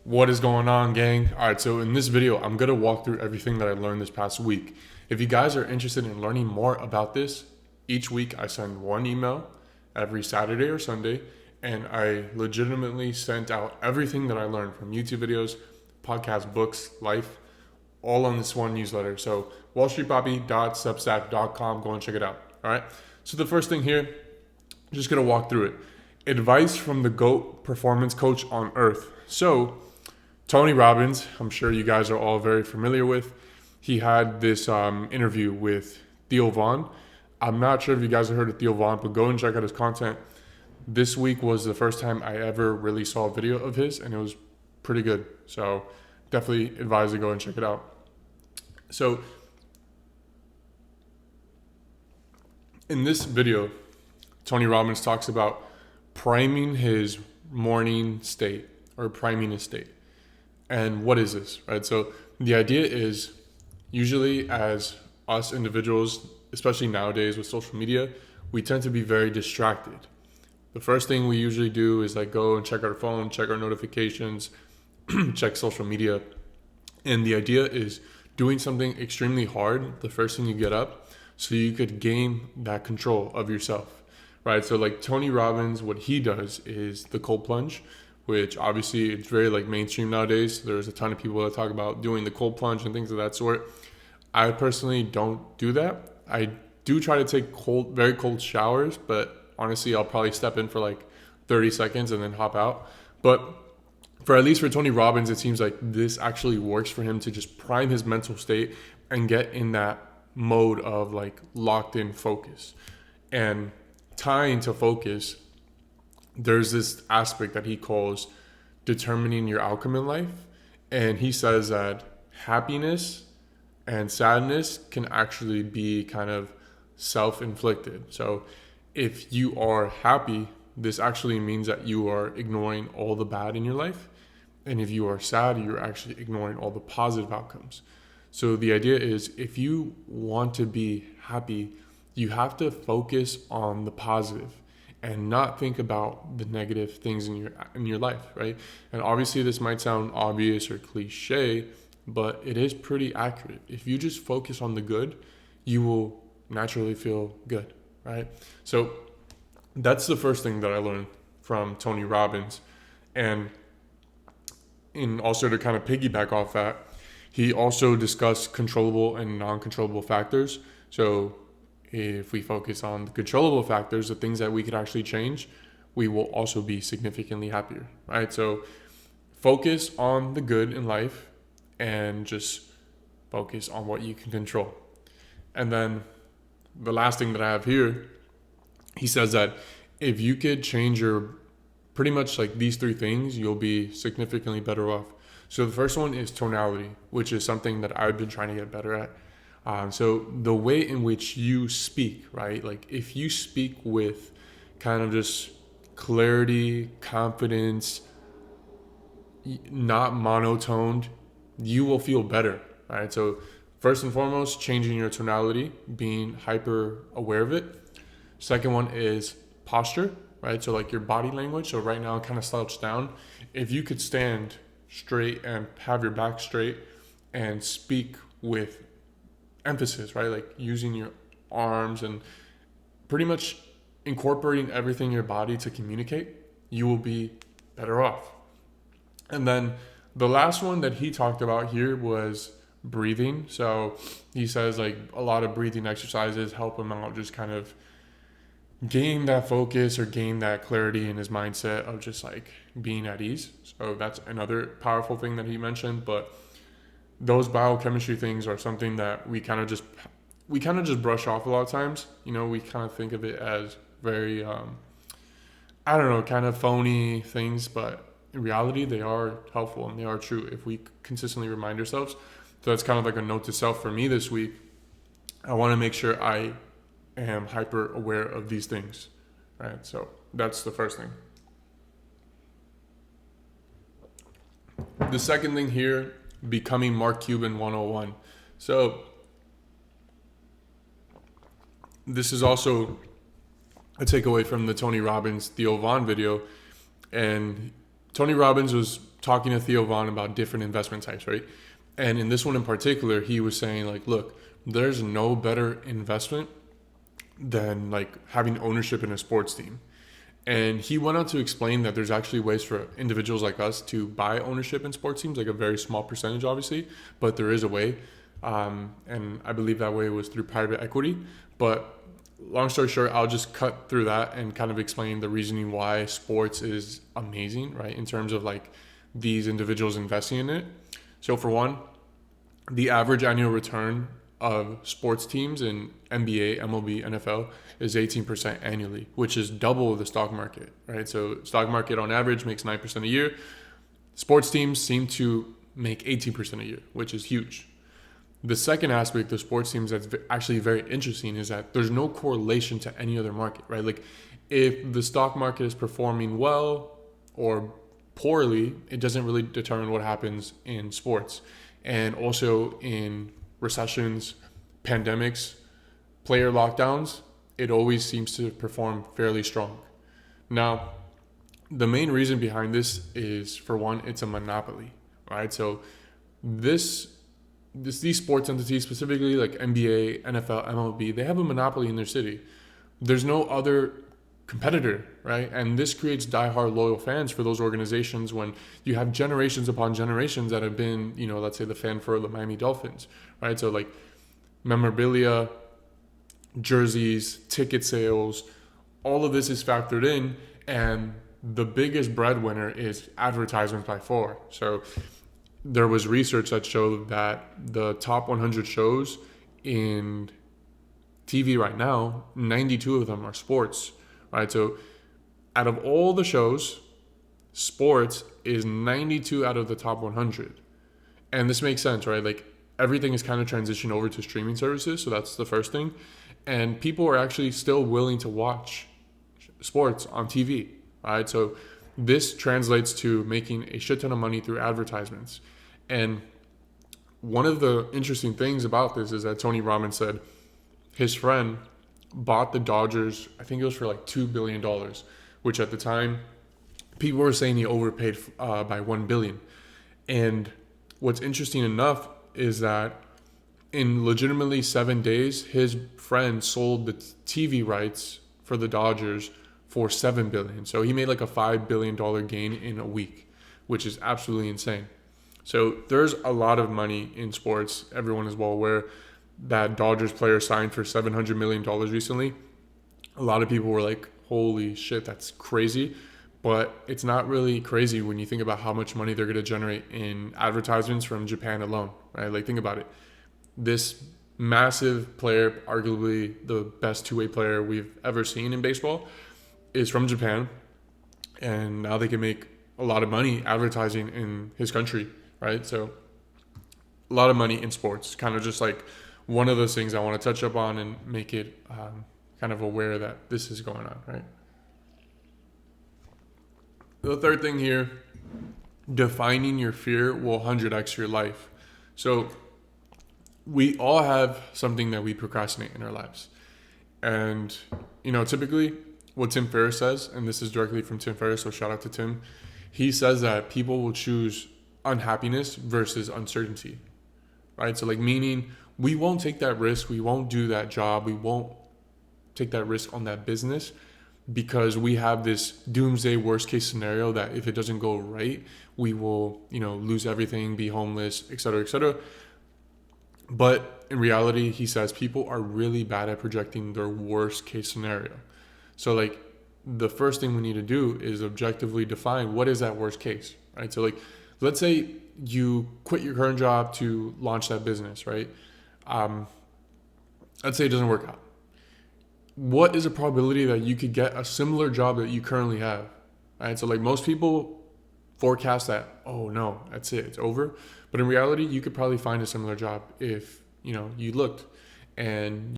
What is going on, gang? All right, so in this video, I'm going to walk through everything that I learned this past week. If you guys are interested in learning more about this, each week I send one email every Saturday or Sunday, and I legitimately sent out everything that I learned from YouTube videos, podcasts, books, life, all on this one newsletter. So wallstreetpoppy.substack.com, go and check it out. All right, so the first thing here, I'm just going to walk through it. Advice from the GOAT performance coach on earth. So Tony Robbins, I'm sure you guys are all very familiar with. He had this interview with Theo Vaughn. I'm not sure if you guys have heard of Theo Vaughn, but go and check out his content. This week was the first time I ever really saw a video of his, and it was pretty good. So definitely advise to go and check it out. So in this video, Tony Robbins talks about priming his morning state or priming his state. And what is this, right? So the idea is usually as us individuals, especially nowadays with social media, we tend to be very distracted. The first thing we usually do is like go and check our phone, check our notifications, check social media. And the idea is doing something extremely hard the first thing you get up so you could gain that control of yourself, right? So like Tony Robbins, what he does is the cold plunge, which obviously it's very like mainstream nowadays. There's a ton of people that talk about doing the cold plunge and things of that sort. I personally don't do that. I do try to take very cold showers, but honestly, I'll probably step in for like 30 seconds and then hop out. But at least for Tony Robbins, it seems like this actually works for him to just prime his mental state and get in that mode of like locked in focus. And tying to focus, there's this aspect that he calls determining your outcome in life. And he says that happiness and sadness can actually be kind of self-inflicted. So if you are happy, this actually means that you are ignoring all the bad in your life. And if you are sad, you're actually ignoring all the positive outcomes. So the idea is if you want to be happy, you have to focus on the positive and not think about the negative things in your life, right? And obviously this might sound obvious or cliche, but it is pretty accurate. If you just focus on the good, you will naturally feel good, right? So that's the first thing that I learned from Tony Robbins. And also to kind of piggyback off that, he also discussed controllable and non-controllable factors. So if we focus on the controllable factors, the things that we could actually change, we will also be significantly happier, right? So focus on the good in life and just focus on what you can control. And then the last thing that I have here, he says that if you could change your pretty much like these three things, you'll be significantly better off. So the first one is tonality, which is something that I've been trying to get better at. So the way in which you speak, right? Like if you speak with kind of just clarity, confidence, not monotoned, you will feel better, right? So first and foremost, changing your tonality, being hyper aware of it. Second one is posture, right? So like your body language. So right now, kind of slouched down. If you could stand straight and have your back straight and speak with emphasis, right? Like using your arms and pretty much incorporating everything in your body to communicate, you will be better off. And then the last one that he talked about here was breathing. So he says like a lot of breathing exercises help him out, just kind of gain that focus or gain that clarity in his mindset of just like being at ease. So that's another powerful thing that he mentioned. But those biochemistry things are something that we kind of just brush off a lot of times. You know, we kind of think of it as very kind of phony things, but in reality they are helpful and they are true if we consistently remind ourselves. So that's kind of like a note to self for me this week. I want to make sure I am hyper aware of these things, right? So that's the first thing. The second thing here, becoming Mark Cuban 101. So this is also a takeaway from the Tony Robbins Theo Vaughn video. And Tony Robbins was talking to Theo Vaughn about different investment types, right? And in this one in particular, he was saying like, look, there's no better investment than like having ownership in a sports team. And he went on to explain that there's actually ways for individuals like us to buy ownership in sports teams, like a very small percentage, obviously, but there is a way. And I believe that way was through private equity. But long story short, I'll just cut through that and kind of explain the reasoning why sports is amazing, right? In terms of like these individuals investing in it. So for one, the average annual return of sports teams in NBA, MLB, NFL is 18% annually, which is double the stock market, right? So stock market on average makes 9% a year. Sports teams seem to make 18% a year, which is huge. The second aspect of sports teams that's actually very interesting is that there's no correlation to any other market, right? Like if the stock market is performing well or poorly, it doesn't really determine what happens in sports. And also in recessions, pandemics, player lockdowns, it always seems to perform fairly strong. Now, the main reason behind this is, for one, it's a monopoly, right? So these sports entities, specifically like NBA, NFL, MLB, they have a monopoly in their city. There's no other competitor, right? And this creates diehard loyal fans for those organizations when you have generations upon generations that have been, let's say the fan for the Miami Dolphins, right? So like memorabilia, jerseys, ticket sales, all of this is factored in, and the biggest breadwinner is advertisements by far. So there was research that showed that the top 100 shows in TV right now, 92 of them are sports, right? So out of all the shows, sports is 92 out of the top 100. And this makes sense, right? Like everything is kind of transitioned over to streaming services. So that's the first thing. And people are actually still willing to watch sports on TV, right? So this translates to making a shit ton of money through advertisements. And one of the interesting things about this is that Tony Robbins said his friend bought the Dodgers, I think it was for like $2 billion, which at the time people were saying he overpaid by $1 billion. And what's interesting enough is that in legitimately 7 days, his friend sold the TV rights for the Dodgers for $7 billion. So he made like a $5 billion gain in a week, which is absolutely insane. So there's a lot of money in sports. Everyone is well aware that Dodgers player signed for $700 million recently. A lot of people were like, holy shit, that's crazy. But it's not really crazy when you think about how much money they're going to generate in advertisements from Japan alone, right? Like think about it. This massive player, arguably the best two-way player we've ever seen in baseball, is from Japan. And now they can make a lot of money advertising in his country, right? So a lot of money in sports, kind of just like one of those things I want to touch up on and make it kind of aware that this is going on, right? The third thing here, defining your fear will 100x your life. So we all have something that we procrastinate in our lives. And, typically what Tim Ferriss says, and this is directly from Tim Ferriss, so shout out to Tim. He says that people will choose unhappiness versus uncertainty, right? So like meaning we won't take that risk. We won't do that job. We won't take that risk on that business because we have this doomsday worst case scenario that if it doesn't go right, we will, lose everything, be homeless, et cetera, et cetera. But in reality, he says people are really bad at projecting their worst case scenario. So like the first thing we need to do is objectively define what is that worst case, right? So like, let's say you quit your current job to launch that business, right? Let's say it doesn't work out. What is the probability that you could get a similar job that you currently have, right? So like most people forecast that, oh no, that's it, it's over. But in reality, you could probably find a similar job if, you looked and